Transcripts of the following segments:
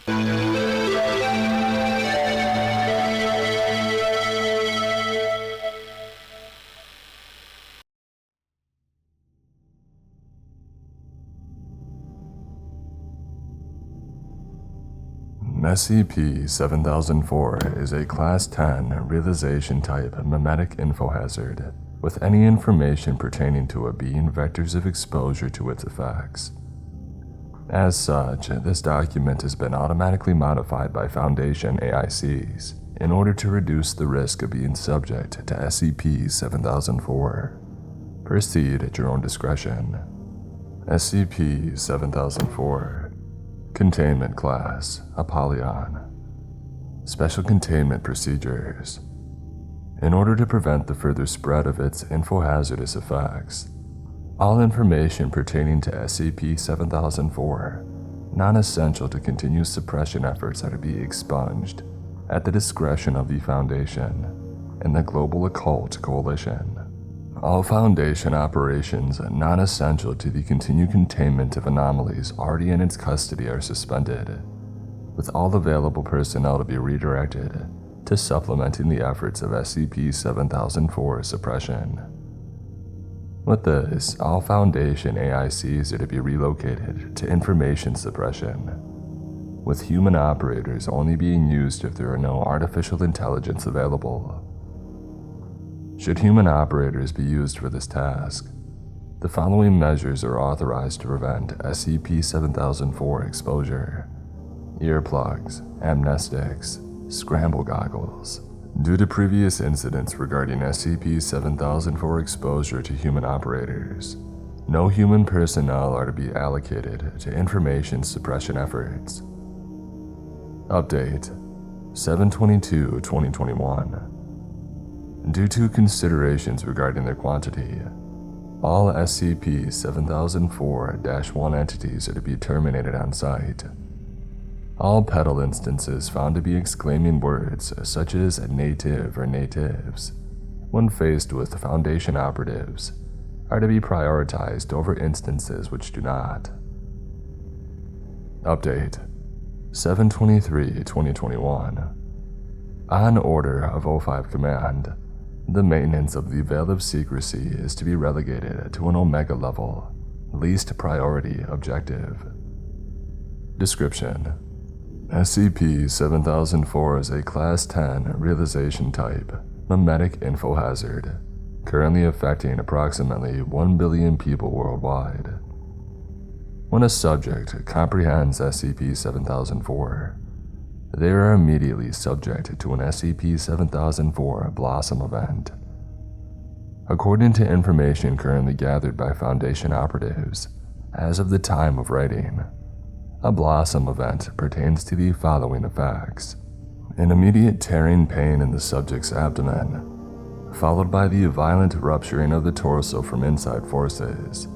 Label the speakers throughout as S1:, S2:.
S1: SCP-7004 is a Class 10 realization-type memetic infohazard, with any information pertaining to it being vectors of exposure to its effects. As such, this document has been automatically modified by Foundation AICs in order to reduce the risk of being subject to SCP-7004. Proceed at your own discretion. SCP-7004 Containment Class Apollyon. Special Containment Procedures. In order to prevent the further spread of its infohazardous effects, all information pertaining to SCP-7004, non-essential to continued suppression efforts, are to be expunged at the discretion of the Foundation and the Global Occult Coalition. All Foundation operations non-essential to the continued containment of anomalies already in its custody are suspended, with all available personnel to be redirected to supplementing the efforts of SCP-7004 suppression. With this, all Foundation AICs are to be relocated to information suppression, with human operators only being used if there are no artificial intelligence available. Should human operators be used for this task, the following measures are authorized to prevent SCP-7004 exposure: earplugs, amnestics, scramble goggles. Due to previous incidents regarding SCP-7004 exposure to human operators, no human personnel are to be allocated to information suppression efforts. Update 7/22/2021. Due to considerations regarding their quantity, all SCP-7004-1 entities are to be terminated on site. All petal instances found to be exclaiming words such as native or natives, when faced with Foundation operatives, are to be prioritized over instances which do not. Update 7/23/2021. On order of O5 Command, the maintenance of the Veil of Secrecy is to be relegated to an Omega level, least priority objective. Description: SCP-7004 is a Class 10 realization type memetic infohazard, currently affecting approximately 1 billion people worldwide. When a subject comprehends SCP-7004, they are immediately subject to an SCP-7004 Blossom event. According to information currently gathered by Foundation operatives, as of the time of writing, a Blossom event pertains to the following effects: an immediate tearing pain in the subject's abdomen, followed by the violent rupturing of the torso from inside forces,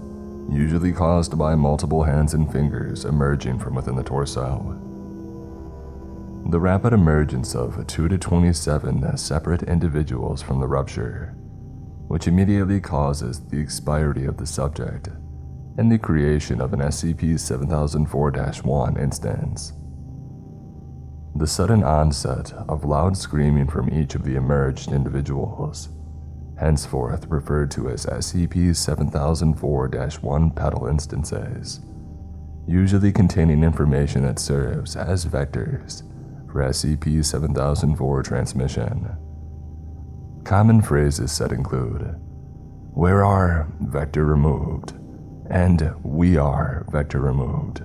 S1: usually caused by multiple hands and fingers emerging from within the torso. The rapid emergence of 2 to 27 separate individuals from the rupture, which immediately causes the expiry of the subject and the creation of an SCP-7004-1 instance. The sudden onset of loud screaming from each of the emerged individuals, henceforth referred to as SCP-7004-1 petal instances, usually containing information that serves as vectors for SCP-7004 transmission. Common phrases said include, "Where are vector removed?" and "We are vector removed."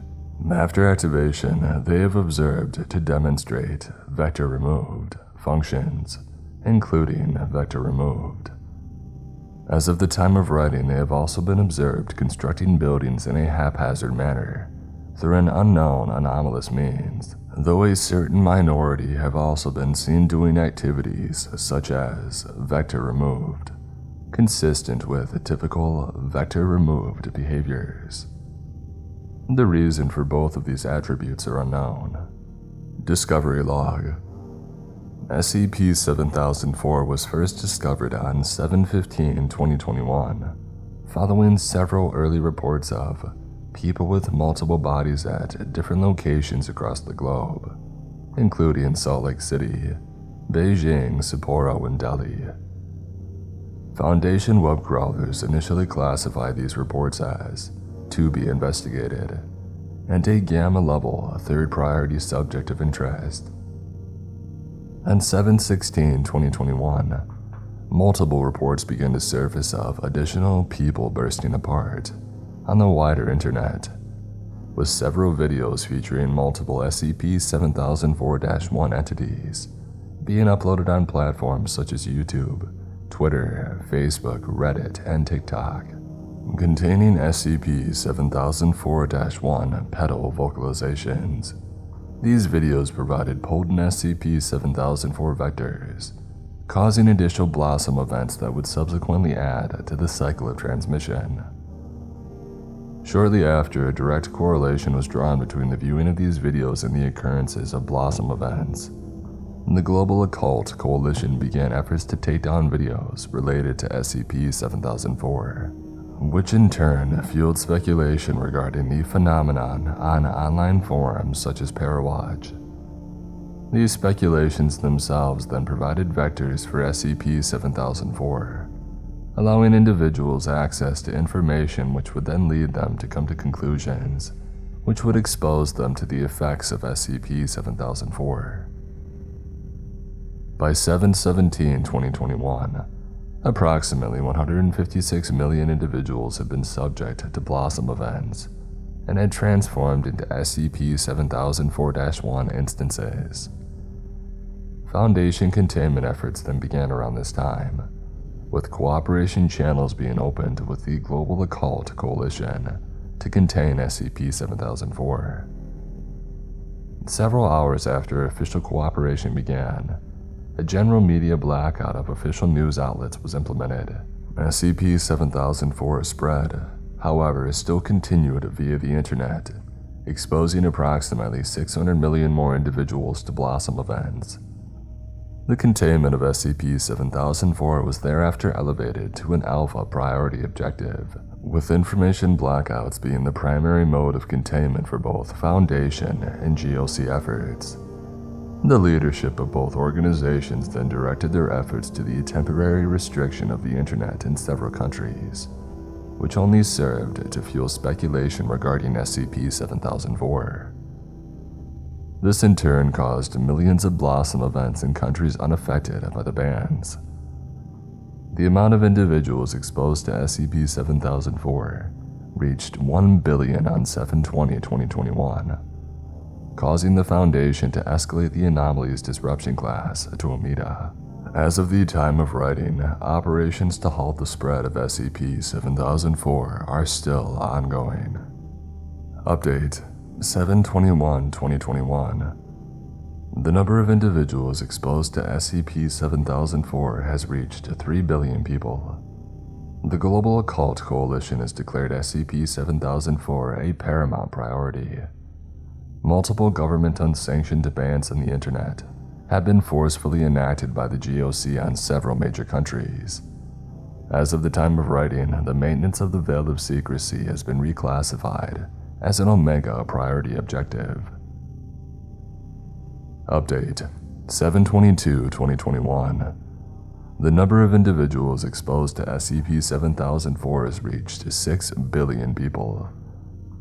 S1: After activation, they have observed to demonstrate vector removed functions, including vector removed. As of the time of writing, they have also been observed constructing buildings in a haphazard manner through an unknown anomalous means, though a certain minority have also been seen doing activities such as vector removed, consistent with typical vector removed behaviors. The reason for both of these attributes are unknown. Discovery Log: SCP-7004 was first discovered on 7/15/2021, following several early reports of people with multiple bodies at different locations across the globe, including Salt Lake City, Beijing, Sapporo, and Delhi. Foundation web crawlers initially classified these reports as to be investigated and a gamma-level third priority subject of interest. On 7/16/2021, multiple reports began to surface of additional people bursting apart on the wider internet, with several videos featuring multiple SCP-7004-1 entities being uploaded on platforms such as YouTube, Twitter, Facebook, Reddit, and TikTok, containing SCP-7004-1 pedal vocalizations. These videos provided potent SCP-7004 vectors, causing additional blossom events that would subsequently add to the cycle of transmission. Shortly after, a direct correlation was drawn between the viewing of these videos and the occurrences of blossom events. The Global Occult Coalition began efforts to take down videos related to SCP-7004, which in turn fueled speculation regarding the phenomenon on online forums such as Parawatch. These speculations themselves then provided vectors for SCP-7004, allowing individuals access to information which would then lead them to come to conclusions which would expose them to the effects of SCP-7004. By 7/17/2021, approximately 156 million individuals had been subject to blossom events and had transformed into SCP-7004-1 instances. Foundation containment efforts then began around this time, with cooperation channels being opened with the Global Occult Coalition to contain SCP-7004. Several hours after official cooperation began, a general media blackout of official news outlets was implemented. SCP-7004 spread, however, still continued via the internet, exposing approximately 600 million more individuals to blossom events. The containment of SCP-7004 was thereafter elevated to an alpha priority objective, with information blackouts being the primary mode of containment for both Foundation and GOC efforts. The leadership of both organizations then directed their efforts to the temporary restriction of the internet in several countries, which only served to fuel speculation regarding SCP-7004. This in turn caused millions of blossom events in countries unaffected by the bans. The amount of individuals exposed to SCP-7004 reached 1 billion on 7/20/2021, causing the Foundation to escalate the Anomalies Disruption class to Omega. As of the time of writing, operations to halt the spread of SCP-7004 are still ongoing. Update 7/21/2021. The number of individuals exposed to SCP-7004 has reached 3 billion people. The Global Occult Coalition has declared SCP-7004 a paramount priority. Multiple government-unsanctioned bans on the internet have been forcefully enacted by the GOC on several major countries. As of the time of writing, the maintenance of the Veil of Secrecy has been reclassified as an Omega priority objective. Update 7/22/2021. The number of individuals exposed to SCP-7004 has reached 6 billion people.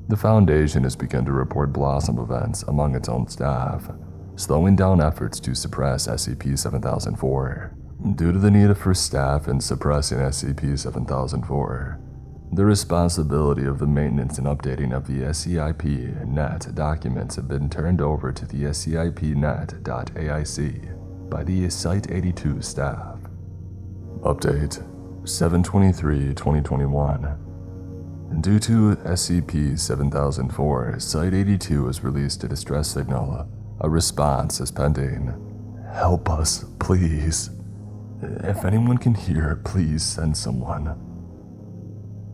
S1: The Foundation has begun to report blossom events among its own staff, slowing down efforts to suppress SCP-7004. Due to the need for staff in suppressing SCP-7004, the responsibility of the maintenance and updating of the SCIP-NET documents have been turned over to the SCIP-NET.AIC by the Site-82 staff. Update 7/23/2021. Due to SCP-7004, Site-82 has released a distress signal. A response is pending. Help us, please. If anyone can hear, please send someone.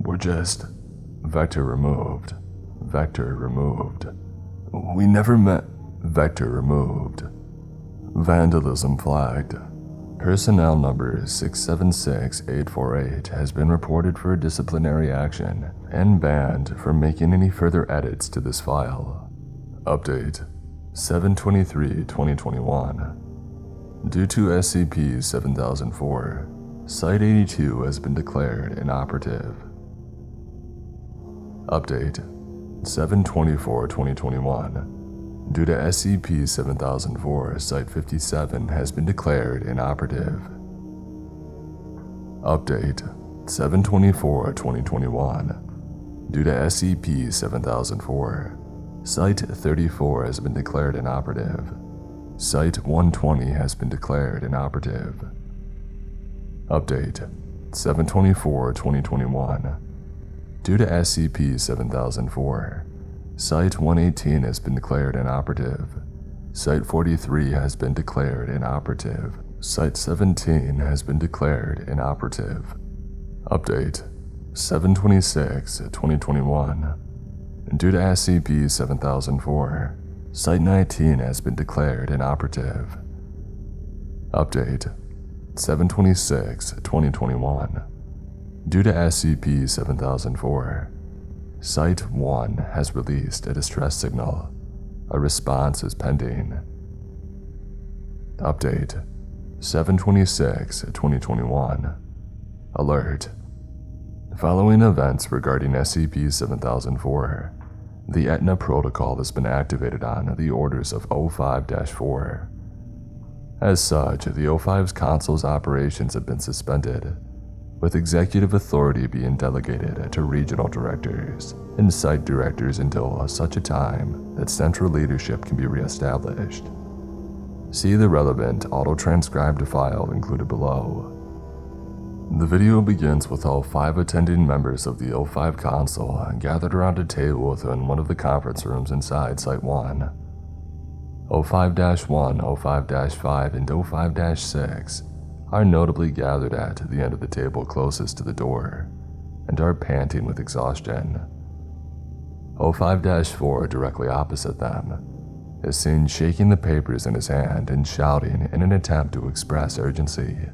S1: We're just... Vector removed. Vector removed. We never met... Vector removed. Vandalism flagged. Personnel number 676848 has been reported for disciplinary action and banned from making any further edits to this file. Update 7/23/2021. Due to SCP-7004, Site 82 has been declared inoperative. Update 7/24/2021. Due to SCP-7004, Site 57 has been declared inoperative. Update 7/24/2021. Due to SCP-7004, Site 34 has been declared inoperative. Site 120 has been declared inoperative. Update 7/24/2021. Due to SCP-7004, Site 118 has been declared inoperative. Site 43 has been declared inoperative. Site 17 has been declared inoperative. Update 7/26/2021. Due to SCP-7004, Site 19 has been declared inoperative. Update 7/26/2021. Due to SCP-7004, Site 1 has released a distress signal. A response is pending. Update 7/26/2021. Alert. Following events regarding SCP-7004, the Etna Protocol has been activated on the orders of O5-4. As such, the O5's console's operations have been suspended, with executive authority being delegated to regional directors and site directors until such a time that central leadership can be reestablished. See the relevant auto-transcribed file included below. The video begins with all 5 attending members of the O5 console gathered around a table within one of the conference rooms inside Site 1. O5-1, O5-5, and O5-6 are notably gathered at the end of the table closest to the door and are panting with exhaustion. O5-4, directly opposite them, is seen shaking the papers in his hand and shouting in an attempt to express urgency.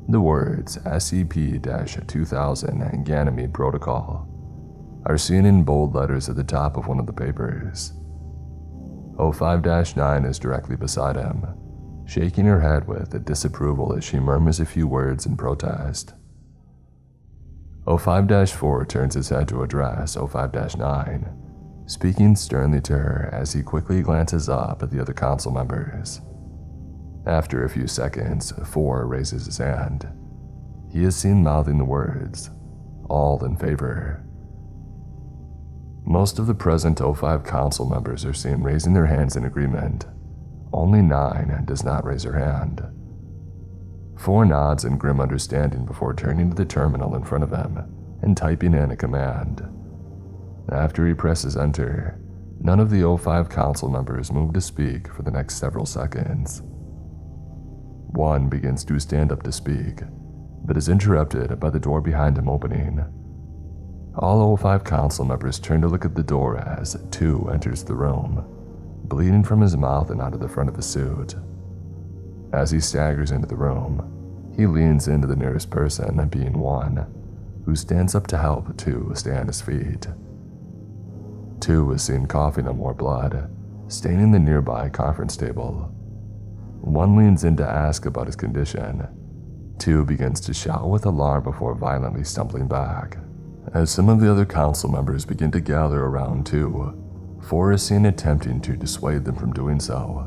S1: The words SCP-2000 and Ganymede Protocol are seen in bold letters at the top of one of the papers. O5-9 is directly beside him, shaking her head with disapproval as she murmurs a few words in protest. O5-4 turns his head to address O5-9, speaking sternly to her as he quickly glances up at the other council members. After a few seconds, 4 raises his hand. He is seen mouthing the words, "All in favor." Most of the present O5 council members are seen raising their hands in agreement. Only 9 does not raise her hand. 4 nods in grim understanding before turning to the terminal in front of him and typing in a command. After he presses enter, none of the O5 council members move to speak for the next several seconds. 1 begins to stand up to speak, but is interrupted by the door behind him opening. All O5 council members turn to look at the door as 2 enters the room, bleeding from his mouth and out of the front of his suit. As he staggers into the room, he leans into the nearest person, being 1, who stands up to help 2 stay on his feet. 2 is seen coughing up more blood, staining the nearby conference table. 1 leans in to ask about his condition. 2 begins to shout with alarm before violently stumbling back. As some of the other council members begin to gather around 2, 4 is seen attempting to dissuade them from doing so.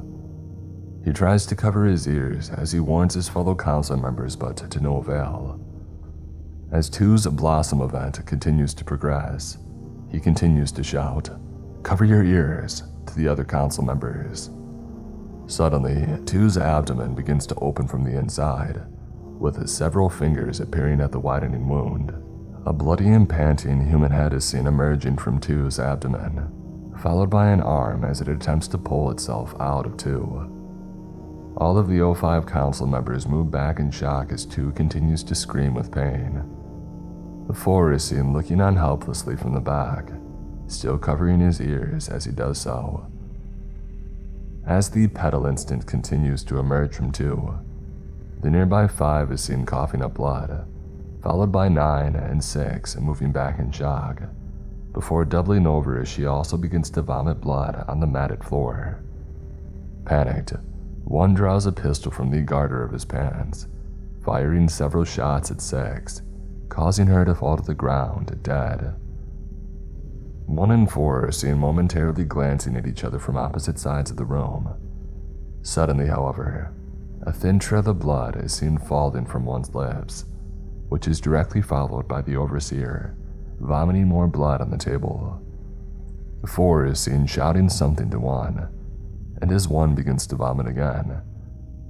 S1: He tries to cover his ears as he warns his fellow council members, but to no avail. As 2's Blossom event continues to progress, he continues to shout, "Cover your ears," to the other council members. Suddenly, 2's abdomen begins to open from the inside, with several fingers appearing at the widening wound. A bloody and panting human head is seen emerging from 2's abdomen, followed by an arm as it attempts to pull itself out of 2. All of the O5 council members move back in shock as 2 continues to scream with pain. The 4 is seen looking on helplessly from the back, still covering his ears as he does so. As the pedal instant continues to emerge from 2, the nearby 5 is seen coughing up blood, followed by 9 and 6 moving back in shock, before doubling over as she also begins to vomit blood on the matted floor. Panicked, 1 draws a pistol from the garter of his pants, firing several shots at 6, causing her to fall to the ground dead. 1 and 4 are seen momentarily glancing at each other from opposite sides of the room. Suddenly, however, a thin trail of blood is seen falling from 1's lips, which is directly followed by the overseer vomiting more blood on the table. 4 is seen shouting something to 1, and as 1 begins to vomit again,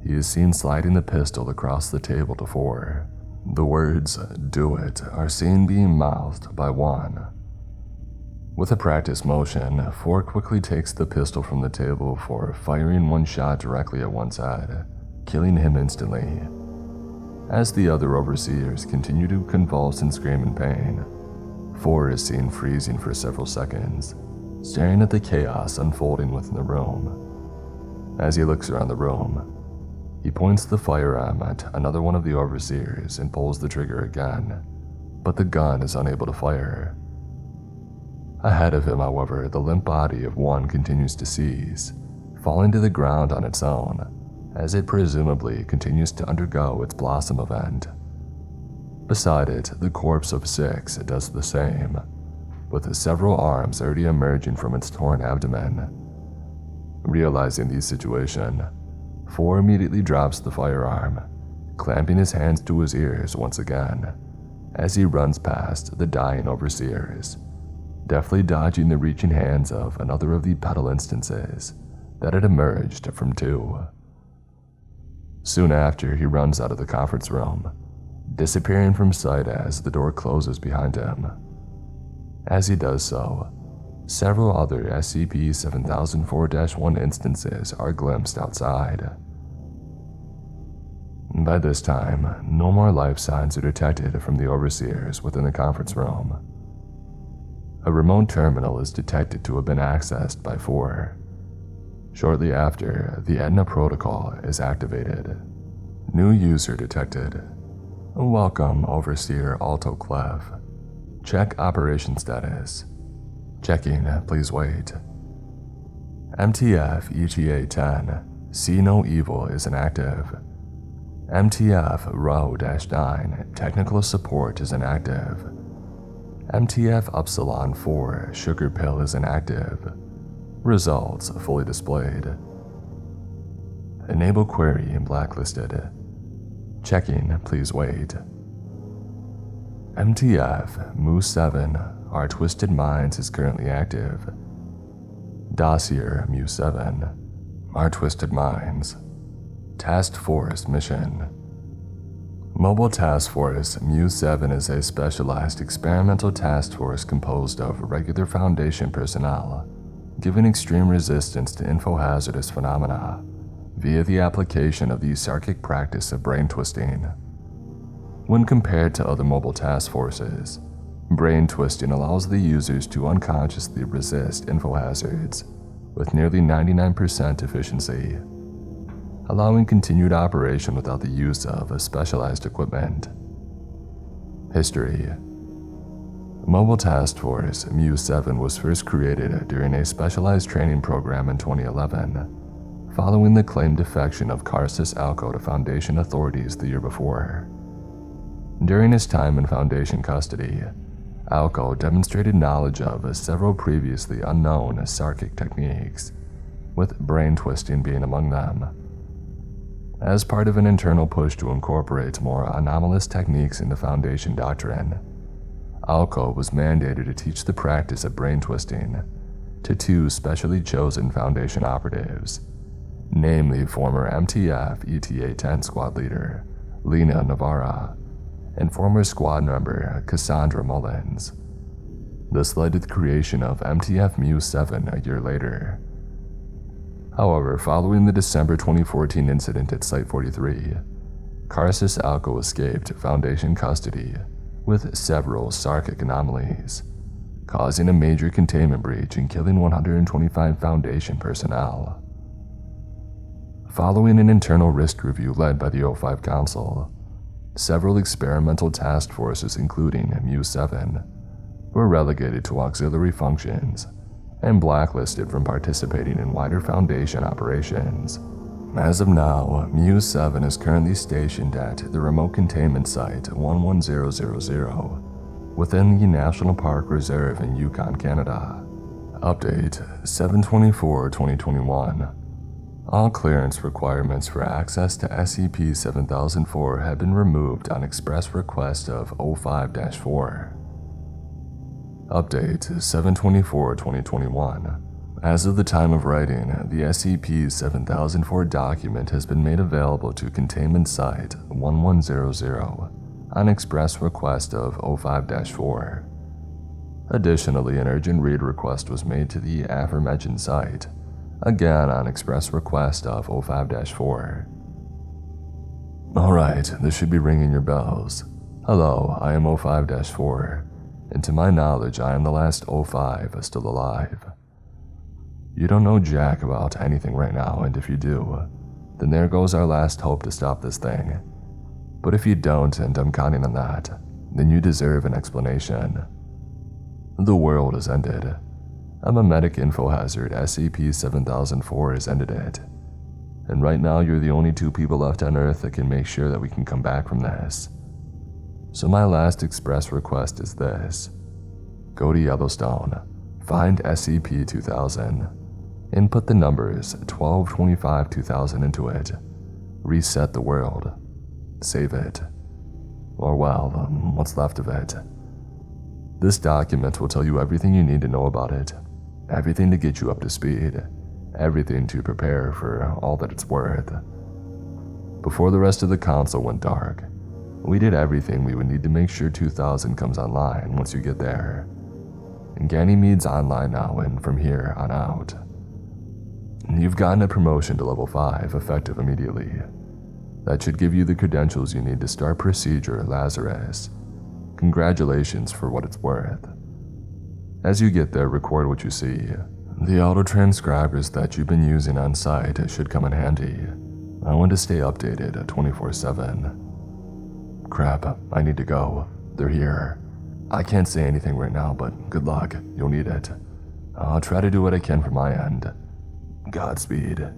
S1: he is seen sliding the pistol across the table to 4. The words, "Do it," are seen being mouthed by 1. With a practice motion, 4 quickly takes the pistol from the table before firing 1 shot directly at 1's head, killing him instantly. As the other overseers continue to convulse and scream in pain, 4 is seen freezing for several seconds, staring at the chaos unfolding within the room. As he looks around the room, he points the firearm at another one of the overseers and pulls the trigger again, but the gun is unable to fire. Ahead of him, however, the limp body of 1 continues to seize, falling to the ground on its own, as it presumably continues to undergo its blossom event. Beside it, the corpse of 6 does the same, with several arms already emerging from its torn abdomen. Realizing the situation, 4 immediately drops the firearm, clamping his hands to his ears once again, as he runs past the dying overseers, deftly dodging the reaching hands of another of the pedal instances that had emerged from 2. Soon after, he runs out of the conference room, disappearing from sight as the door closes behind him. As he does so, several other SCP-7004-1 instances are glimpsed outside. By this time, no more life signs are detected from the overseers within the conference room. A remote terminal is detected to have been accessed by 4. Shortly after, the Etna protocol is activated. New user detected. Welcome, Overseer Alto Clef. Check operation status. Checking, please wait. MTF ETA-10, See No Evil is inactive. MTF Rho-9, Technical Support is inactive. MTF Upsilon 4, Sugar Pill is inactive. Results fully displayed. Enable query blacklisted. Checking, please wait. MTF Mu-7, Our Twisted Minds is currently active. Dossier Mu-7, Our Twisted Minds. Task Force Mission. Mobile Task Force Mu-7 is a specialized experimental task force composed of regular Foundation personnel, giving extreme resistance to info-hazardous phenomena via the application of the psychic practice of brain twisting. When compared to other mobile task forces, brain twisting allows the users to unconsciously resist info-hazards with nearly 99% efficiency, allowing continued operation without the use of specialized equipment. History. Mobile Task Force Mu-7 was first created during a specialized training program in 2011, following the claimed defection of Karsus Alco to Foundation authorities the year before. During his time in Foundation custody, Alco demonstrated knowledge of several previously unknown psychic techniques, with brain twisting being among them. As part of an internal push to incorporate more anomalous techniques into Foundation doctrine, Alco was mandated to teach the practice of brain twisting to 2 specially chosen Foundation operatives, namely former MTF ETA-10 squad leader Lena Navarra and former squad member Cassandra Mullins. This led to the creation of MTF Mu-7 a year later. However, following the December 2014 incident at Site-43, Karsus Alco escaped Foundation custody with several psychic anomalies, causing a major containment breach and killing 125 Foundation personnel. Following an internal risk review led by the O5 Council, several experimental task forces including Mu-7 were relegated to auxiliary functions and blacklisted from participating in wider Foundation operations. As of now, Mu-7 is currently stationed at the Remote Containment Site 11000 within the National Park Reserve in Yukon, Canada. Update 7/24/2021. All clearance requirements for access to SCP-7004 have been removed on express request of O5-4. Update 7/24/2021. As of the time of writing, the SCP-7004 document has been made available to Containment Site 1100 on express request of O5-4. Additionally, an urgent read request was made to the aforementioned site, again on express request of O5-4. Alright, this should be ringing your bells. Hello, I am O5-4, and to my knowledge I am the last O5 still alive. You don't know jack about anything right now, and if you do, then there goes our last hope to stop this thing. But if you don't, and I'm counting on that, then you deserve an explanation. The world has ended. A Memetic info hazard, SCP-7004, has ended it. And right now you're the only two people left on Earth that can make sure that we can come back from this. So my last express request is this. Go to Yellowstone, find SCP-2000, and put the numbers 1225-2000 into it. Reset the world. Save it. Or well, what's left of it. This document will tell you everything you need to know about it. Everything to get you up to speed. Everything to prepare for all that it's worth. Before the rest of the council went dark, we did everything we would need to make sure 2000 comes online once you get there. And Ganymede's online now and from here on out. You've gotten a promotion to level 5 effective immediately. That should give you the credentials you need to start Procedure Lazarus. Congratulations for what it's worth. As you get there, record what you see. The auto-transcribers that you've been using on site should come in handy. I want to stay updated 24/7. Crap, I need to go. They're here. I can't say anything right now, but good luck. You'll need it. I'll try to do what I can from my end. Godspeed.